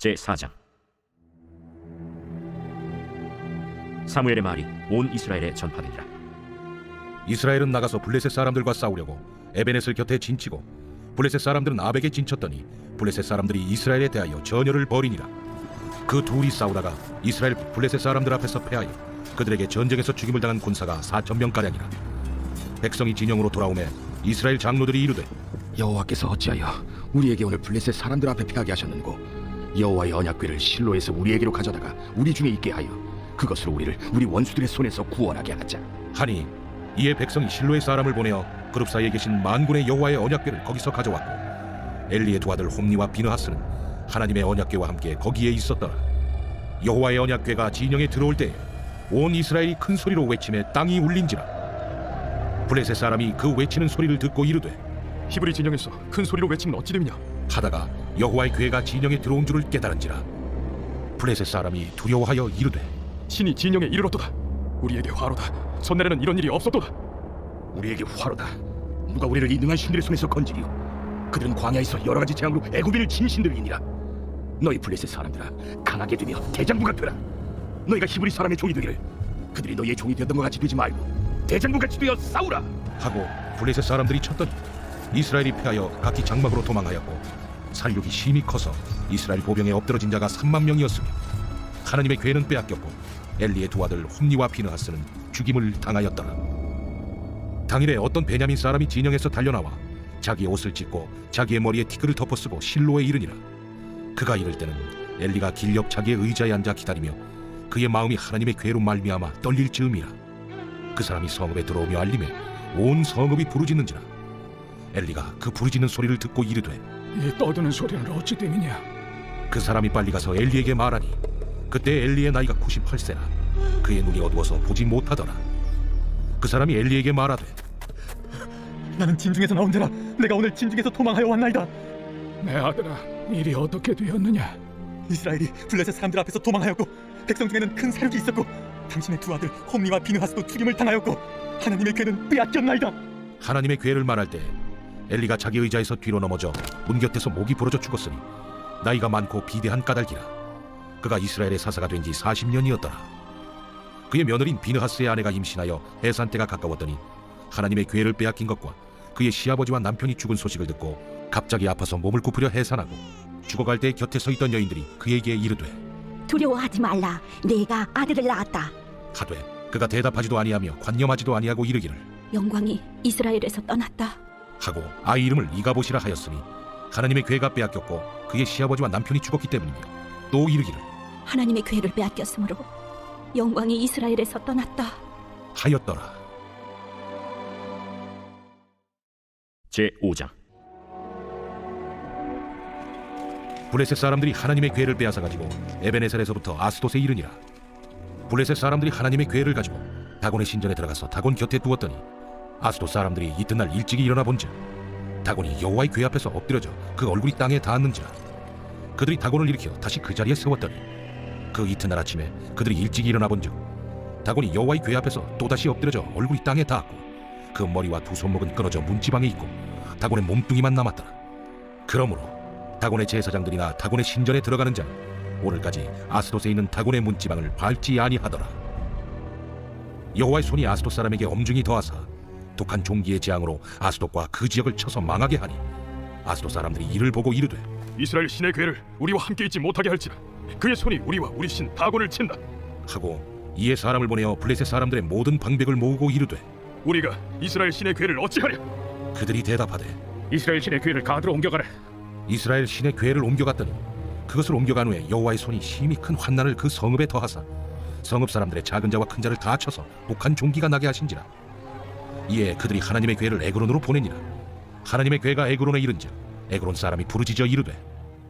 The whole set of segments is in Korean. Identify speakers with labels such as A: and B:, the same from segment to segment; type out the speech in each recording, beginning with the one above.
A: 제4장. 사무엘의 말이 온 이스라엘에 전파되니라.
B: 이스라엘은 나가서 블레셋 사람들과 싸우려고 에베넷을 곁에 진치고 블레셋 사람들은 아벡에 진쳤더니 블레셋 사람들이 이스라엘에 대하여 전열을 벌이니라. 그 둘이 싸우다가 이스라엘 블레셋 사람들 앞에서 패하여 그들에게 전쟁에서 죽임을 당한 군사가 4,000명가량이라. 백성이 진영으로 돌아오매 이스라엘 장로들이 이르되,
C: 여호와께서 어찌하여 우리에게 오늘 블레셋 사람들 앞에 패하게 하셨는고, 여호와의 언약궤를 실로에서 우리에게로 가져다가 우리 중에 있게 하여 그것으로 우리를 우리 원수들의 손에서 구원하게 하자
B: 하니 이에 백성이 실로의 사람을 보내어 그룹 사이에 계신 만군의 여호와의 언약궤를 거기서 가져왔고, 엘리의 두 아들 홈니와 비느하스는 하나님의 언약궤와 함께 거기에 있었더라. 여호와의 언약궤가 진영에 들어올 때에 온 이스라엘이 큰 소리로 외치매 땅이 울린지라. 블레셋 사람이 그 외치는 소리를 듣고 이르되,
D: 히브리 진영에서 큰 소리로 외치면 어찌 됨이냐?
B: 하다가 여호와의 궤가 진영에 들어온 줄을 깨달은지라. 블레셋 사람이 두려워하여 이르되,
D: 신이 진영에 이르렀도다. 우리에게 화로다. 전날에는 이런 일이 없었도다.
C: 우리에게 화로다. 누가 우리를 이 능한 신들의 손에서 건지리요? 그들은 광야에서 여러 가지 재앙으로 애굽인을 친 신들이니라. 너희 블레셋 사람들아, 강하게 되며 대장부가 되라. 너희가 히브리 사람의 종이 되기를 그들이 너희의 종이 되었던 것 같이 되지 말고 대장부같이 되어 싸우라
B: 하고 블레셋 사람들이 쳤더니 이스라엘이 패하여 각기 장막으로 도망하였고, 살육이 심히 커서 이스라엘 보병에 엎드러진 자가 3만 명이었으며 하나님의 궤는 빼앗겼고 엘리의 두 아들 홈니와 비느하스는 죽임을 당하였더라. 당일에 어떤 베냐민 사람이 진영에서 달려나와 자기의 옷을 찢고 자기의 머리에 티끌을 덮어쓰고 실로에 이르니라. 그가 이를 때는 엘리가 길옆 자기의 의자에 앉아 기다리며 그의 마음이 하나님의 궤로 말미암아 떨릴 즈음이라. 그 사람이 성읍에 들어오며 알림에 온 성읍이 부르짖는지라. 엘리가 그 부르짖는 소리를 듣고 이르되,
D: 이 떠드는 소리는 어찌 됨이냐?
B: 그 사람이 빨리 가서 엘리에게 말하니 그때 엘리의 나이가 98세라 그의 눈이 어두워서 보지 못하더라. 그 사람이 엘리에게 말하되,
E: 나는 진중에서 나온 자라. 내가 오늘 진중에서 도망하여 왔나이다.
D: 내 아들아, 일이 어떻게 되었느냐?
E: 이스라엘이 블레셋 사람들 앞에서 도망하였고 백성 중에는 큰 사륙이 있었고 당신의 두 아들 홈니와 비느하스도 죽임을 당하였고 하나님의 궤는 빼앗겼나이다.
B: 하나님의 궤를 말할 때 엘리가 자기 의자에서 뒤로 넘어져 문 곁에서 목이 부러져 죽었으니 나이가 많고 비대한 까닭이라. 그가 이스라엘의 사사가 된 지 40년이었더라. 그의 며느린 비느하스의 아내가 임신하여 해산 때가 가까웠더니 하나님의 궤를 빼앗긴 것과 그의 시아버지와 남편이 죽은 소식을 듣고 갑자기 아파서 몸을 굽으려 해산하고 죽어갈 때 곁에 서 있던 여인들이 그에게 이르되,
F: 두려워하지 말라. 내가 아들을 낳았다.
B: 하되 그가 대답하지도 아니하며 관념하지도 아니하고 이르기를,
F: 영광이 이스라엘에서 떠났다.
B: 하고 아이 이름을 이가봇이라 하였으니 하나님의 궤가 빼앗겼고 그의 시아버지와 남편이 죽었기 때문이며, 또 이르기를
F: 하나님의 궤를 빼앗겼으므로 영광이 이스라엘에서 떠났다
B: 하였더라.
A: 제5장.
B: 블레셋 사람들이 하나님의 궤를 빼앗아가지고 에베네셀에서부터 아스돗에 이르니라. 블레셋 사람들이 하나님의 궤를 가지고 다곤의 신전에 들어가서 다곤 곁에 두었더니 아스돗 사람들이 이튿날 일찍이 일어나 본즉 다곤이 여호와의 궤 앞에서 엎드려져 그 얼굴이 땅에 닿았는지라. 그들이 다곤을 일으켜 다시 그 자리에 세웠더니 그 이튿날 아침에 그들이 일찍이 일어나 본즉 다곤이 여호와의 궤 앞에서 또다시 엎드려져 얼굴이 땅에 닿았고 그 머리와 두 손목은 끊어져 문지방에 있고 다곤의 몸뚱이만 남았더라. 그러므로 다곤의 제사장들이나 다곤의 신전에 들어가는 자는 오늘까지 아스돗에 있는 다곤의 문지방을 밟지 아니하더라. 여호와의 손이 아스돗 사람에게 엄중히 더하사 독한 종기의 재앙으로 아스돗과 그 지역을 쳐서 망하게 하니 아스돗 사람들이 이를 보고 이르되,
D: 이스라엘 신의 궤를 우리와 함께 있지 못하게 할지라. 그의 손이 우리와 우리 신 다곤을 친다.
B: 하고 이에 사람을 보내어 블레셋 사람들의 모든 방백을 모으고 이르되,
D: 우리가 이스라엘 신의 궤를 어찌하랴?
B: 그들이 대답하되,
D: 이스라엘 신의 궤를 가드로 옮겨가라.
B: 이스라엘 신의 궤를 옮겨갔더니 그것을 옮겨간 후에 여호와의 손이 심히 큰 환난을 그 성읍에 더하사 성읍 사람들의 작은 자와 큰 자를 다 쳐서 독한 종기가 나게 하신지라. 이에 그들이 하나님의 궤를 에그론으로 보내니라. 하나님의 궤가 에그론에 이른즉 에그론 사람이 부르짖어 이르되,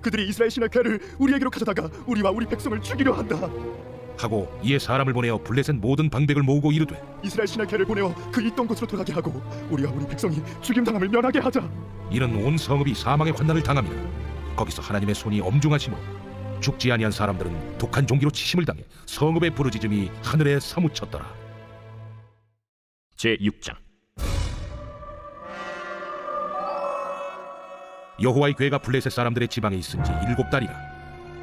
D: 그들이 이스라엘 신의 궤를 우리에게로 가져다가 우리와 우리 백성을 죽이려 한다.
B: 하고 이에 사람을 보내어 블레셋 모든 방백을 모으고 이르되,
D: 이스라엘 신의 궤를 보내어 그 있던 곳으로 돌아가게 하고 우리와 우리 백성이 죽임당함을 면하게 하자.
B: 이는 온 성읍이 사망의 환난을 당함이라. 거기서 하나님의 손이 엄중하심으로 죽지 아니한 사람들은 독한 종기로 치심을 당해 성읍의 부르짖음이 하늘에 사무쳤더라.
A: 제6장.
B: 여호와의 궤가 블레셋 사람들의 지방에 있은지 7달이라.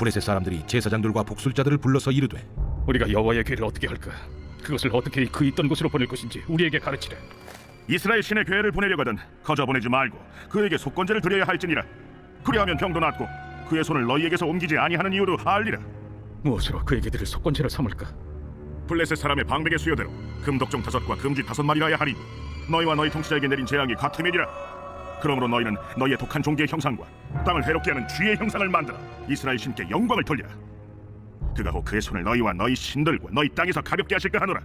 B: 블레셋 사람들이 제사장들과 복술자들을 불러서 이르되
C: 우리가 여호와의 궤를 어떻게 할까? 그것을 어떻게 그 있던 곳으로 보낼 것인지 우리에게 가르치라.
G: 이스라엘 신의 궤를 보내려거든 거저 보내지 말고 그에게 속건제를 드려야 할지니라. 그리하면 병도 낫고 그의 손을 너희에게서 옮기지 아니하는 이유도 알리라.
C: 무엇으로 그에게 드릴 속건제를 삼을까?
G: 블레셋 사람의 방백의 수요대로 금독종 5과 금쥐 5마리라야 하니 너희와 너희 통치자에게 내린 재앙이 같음이니라. 그러므로 너희는 너희의 독한 종기의 형상과 땅을 해롭게 하는 쥐의 형상을 만들어 이스라엘 신께 영광을 돌리라. 그가 혹 그의 손을 너희와 너희 신들과 너희 땅에서 가볍게 하실까 하노라.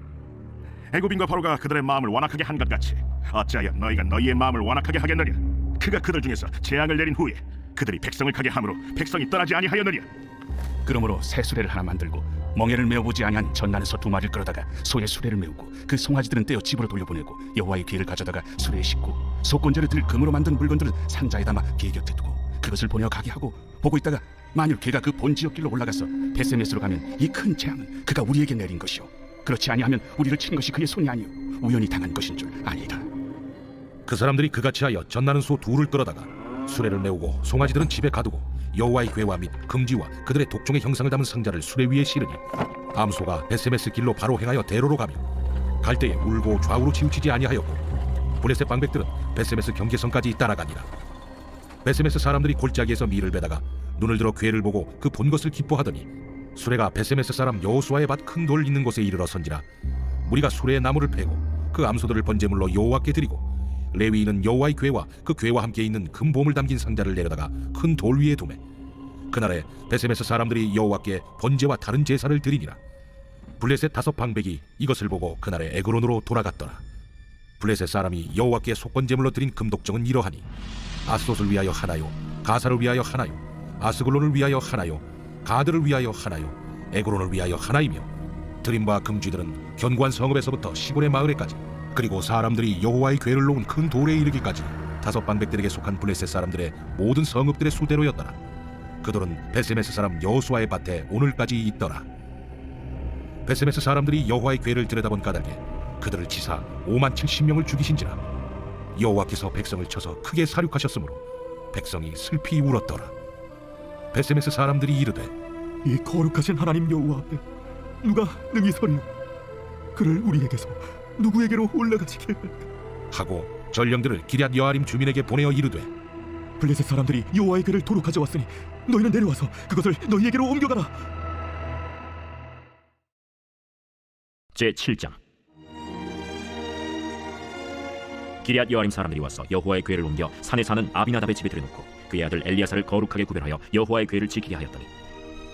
G: 애굽인과 바로가 그들의 마음을 완악하게 한 것 같이 어찌하여 너희가 너희의 마음을 완악하게 하겠느냐. 그가 그들 중에서 재앙을 내린 후에 그들이 백성을 가게 함으로 백성이 떠나지 아니하였느냐.
C: 그러므로 새 수레를 하나 만들고 멍에를 메어보지 아니한 전난에서 2마리를 끌어다가 소의 수레를 메우고 그 송아지들은 떼어 집으로 돌려보내고 여호와의 궤를 가져다가 수레에 싣고 속건제를 들 금으로 만든 물건들은 상자에 담아 궤 곁에 두고 그것을 보내어 가게 하고 보고 있다가 만일 궤가 그 본 지역길로 올라가서 베세메스로 가면 이 큰 재앙은 그가 우리에게 내린 것이요 그렇지 아니하면 우리를 친 것이 그의 손이 아니요 우연히 당한 것인 줄 아니이다.
B: 그 사람들이 그같이 하여 젖나는 소 2를 끌어다가 수레를 메우고 송아지들은 집에 가두고 여호와의 궤와 및 금지와 그들의 독종의 형상을 담은 상자를 수레 위에 실으니 암소가 베세메스 길로 바로 행하여 대로로 가며 갈 때에 울고 좌우로 치우치지 아니하였고 블레셋 방백들은 베세메스 경계선까지 따라가니라. 베세메스 사람들이 골짜기에서 밀을 베다가 눈을 들어 궤를 보고 그 본 것을 기뻐하더니 수레가 베세메스 사람 여호수아의 밭 큰 돌 있는 곳에 이르러 선지라. 무리가 수레의 나무를 패고 그 암소들을 번제물로 여호와께 드리고 레위인은 여호와의 궤와 그 궤와 함께 있는 금보물 담긴 상자를 내려다가 큰 돌 위에 두매 그날에 베세메스 사람들이 여호와께 번제와 다른 제사를 드리니라. 블레셋 5 방백이 이것을 보고 그날에 에그론으로 돌아갔더라. 블레셋 사람이 여호와께 속건제물로 드린 금독정은 이러하니 아스돗을 위하여 하나요, 가사를 위하여 하나요, 아스글론을 위하여 하나요, 가드를 위하여 하나요, 에그론을 위하여 하나이며 드린 바 금쥐들은 견고한 성읍에서부터 시골의 마을에까지 그리고 사람들이 여호와의 궤를 놓은 큰 돌에 이르기까지 5 방백들에게 속한 블레셋 사람들의 모든 성읍들의 수대로였더라. 그 돌은 베세메스 사람 여호수아의 밭에 오늘까지 있더라. 베세메스 사람들이 여호와의 궤를 들여다본 까닭에 그들을 치사 57,000명을 죽이신지라. 여호와께서 백성을 쳐서 크게 사륙하셨으므로 백성이 슬피 울었더라. 베세메스 사람들이 이르되
E: 이 거룩하신 하나님 여호와 앞에 누가 능히 서리요? 그를 우리에게서 누구에게로 올라가시게 할까?
B: 하고 전령들을 기럇 여아림 주민에게 보내어 이르되
E: 블레셋 사람들이 여호와의 궤를 도로 가져왔으니 너희는 내려와서 그것을 너희에게로 옮겨가라.
A: 제7장. 기럇 여아림 사람들이 와서 여호와의 궤를 옮겨 산에 사는 아비나답의 집에 들여놓고 그의 아들 엘리야사를 거룩하게 구별하여 여호와의 궤를 지키게 하였더니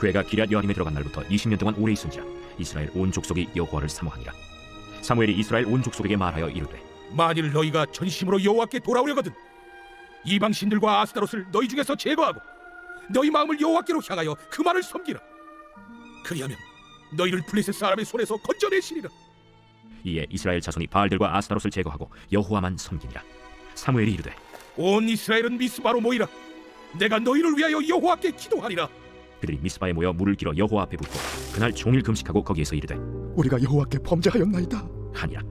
A: 궤가 기럇 여아림에 들어간 날부터 20년 동안 오래 있은지라 이스라엘 온 족속이 여호와를 사모하니라. 사무엘이 이스라엘 온 족속에게 말하여 이르되
B: 만일 너희가 전심으로 여호와께 돌아오려거든 이방 신들과 아스타롯을 너희 중에서 제거하고 너희 마음을 여호와께로 향하여 그 말을 섬기라. 그리하면 너희를 블레셋 사람의 손에서 건져내시리라.
A: 이에 이스라엘 자손이 바알들과 아스타롯을 제거하고 여호와만 섬기니라. 사무엘이 이르되
B: 온 이스라엘은 미스바로 모이라. 내가 너희를 위하여 여호와께 기도하리라.
A: 그들이 미스바에 모여 물을 길어 여호와 앞에 붓고 그날 종일 금식하고 거기에서 이르되
E: 우리가 여호와께 범죄하였나이다
A: 하니라.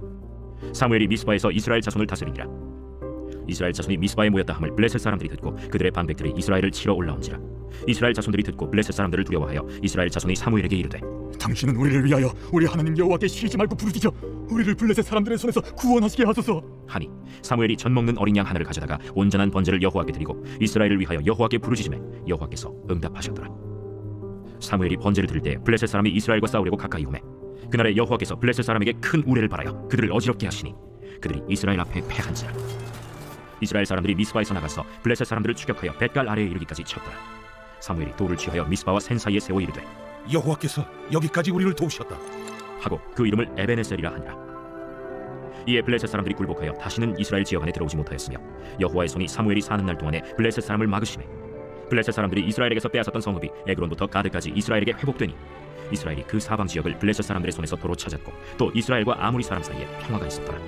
A: 사무엘이 미스바에서 이스라엘 자손을 다스리니라. 이스라엘 자손이 미스바에 모였다 함을 블레셋 사람들이 듣고 그들의 방백들이 이스라엘을 치러 올라온지라. 이스라엘 자손들이 듣고 블레셋 사람들을 두려워하여 이스라엘 자손이 사무엘에게 이르되
E: 당신은 우리를 위하여 우리 하나님 여호와께 쉬지 말고 부르짖어 우리를 블레셋 사람들의 손에서 구원하시게 하소서
A: 하니 사무엘이 젖 먹는 어린 양 하나를 가져다가 온전한 번제를 여호와께 드리고 이스라엘을 위하여 여호와께 부르짖으매 여호와께서 응답하셨더라. 사무엘이 번제를 드릴 때 블레셋 사람이 이스라엘과 싸우려고 가까이 오매 그날에 여호와께서 블레셋 사람에게 큰 우레를 바라여 그들을 어지럽게 하시니 그들이 이스라엘 앞에 패한지라. 이스라엘 사람들이 미스바에서 나가서 블레셋 사람들을 추격하여 벳갈 아래에 이르기까지 쳤더라. 사무엘이 돌을 취하여 미스바와 센 사이에 세워 이르되
B: 여호와께서 여기까지 우리를 도우셨다
A: 하고 그 이름을 에베네셀이라 하니라. 이에 블레셋 사람들이 굴복하여 다시는 이스라엘 지역 안에 들어오지 못하였으며 여호와의 손이 사무엘이 사는 날 동안에 블레셋 사람을 막으시매 블레셋 사람들이 이스라엘에게서 빼앗았던 성읍이 에그론부터 가드까지 이스라엘에게 회복되니 이스라엘이 그 사방 지역을 블레셋 사람들의 손에서 도로 찾았고 또 이스라엘과 아무리 사람 사이에 평화가 있었더라.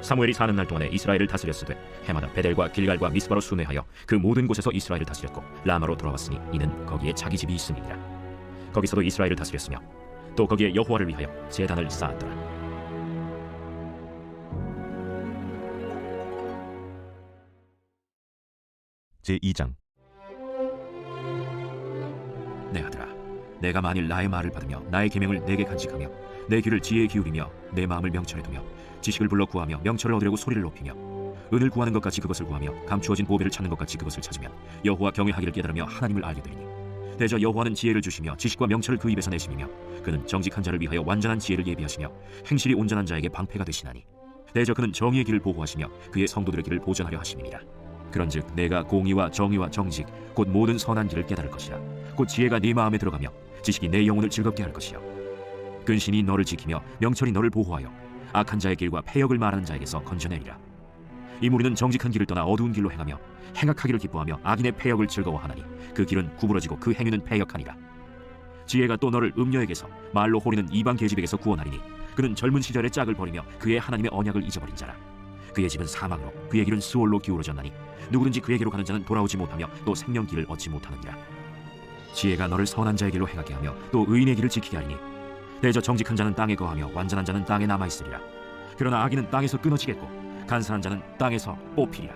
A: 사무엘이 사는 날 동안에 이스라엘을 다스렸으되 해마다 베델과 길갈과 미스바로 순회하여 그 모든 곳에서 이스라엘을 다스렸고 라마로 돌아왔으니 이는 거기에 자기 집이 있음이니라. 거기서도 이스라엘을 다스렸으며 또 거기에 여호와를 위하여 제단을 쌓았더라.
H: 제2장.
A: 내 아들아, 내가 만일 나의 말을 받으며 나의 계명을 내게 간직하며 내 귀를 지혜에 기울이며 내 마음을 명철에 두며 지식을 불러 구하며 명철을 얻으려고 소리를 높이며 은을 구하는 것 같이 그것을 구하며 감추어진 보배를 찾는 것 같이 그것을 찾으면 여호와 경외하기를 깨달으며 하나님을 알게 되리니 대저 여호와는 지혜를 주시며 지식과 명철을 그 입에서 내시며 그는 정직한 자를 위하여 완전한 지혜를 예비하시며 행실이 온전한 자에게 방패가 되시나니 대저 그는 정의의 길을 보호하시며 그의 성도들의 길을 보전하려 하심이니라. 그런즉 내가 공의와 정의와 정직 곧 모든 선한 길을 깨달을 것이라. 곧 지혜가 네 마음에 들어가며 지식이 내 영혼을 즐겁게 할 것이요 근신이 너를 지키며 명철이 너를 보호하여 악한 자의 길과 패역을 말하는 자에게서 건져내리라. 이 무리는 정직한 길을 떠나 어두운 길로 행하며 행악하기를 기뻐하며 악인의 패역을 즐거워하나니 그 길은 구부러지고 그 행위는 패역하니라. 지혜가 또 너를 음녀에게서 말로 호리는 이방 계집에게서 구원하리니 그는 젊은 시절의 짝을 버리며 그의 하나님의 언약을 잊어버린 자라. 그의 집은 사망으로 그의 길은 수월로 기울어졌나니 누구든지 그에게로 가는 자는 돌아오지 못하며 또 생명길을 얻지 못하느니라. 지혜가 너를 선한 자의 길로 행하게 하며 또 의인의 길을 지키게 하리니 대저 정직한 자는 땅에 거하며 완전한 자는 땅에 남아있으리라. 그러나 악인은 땅에서 끊어지겠고 간사한 자는 땅에서 뽑히리라.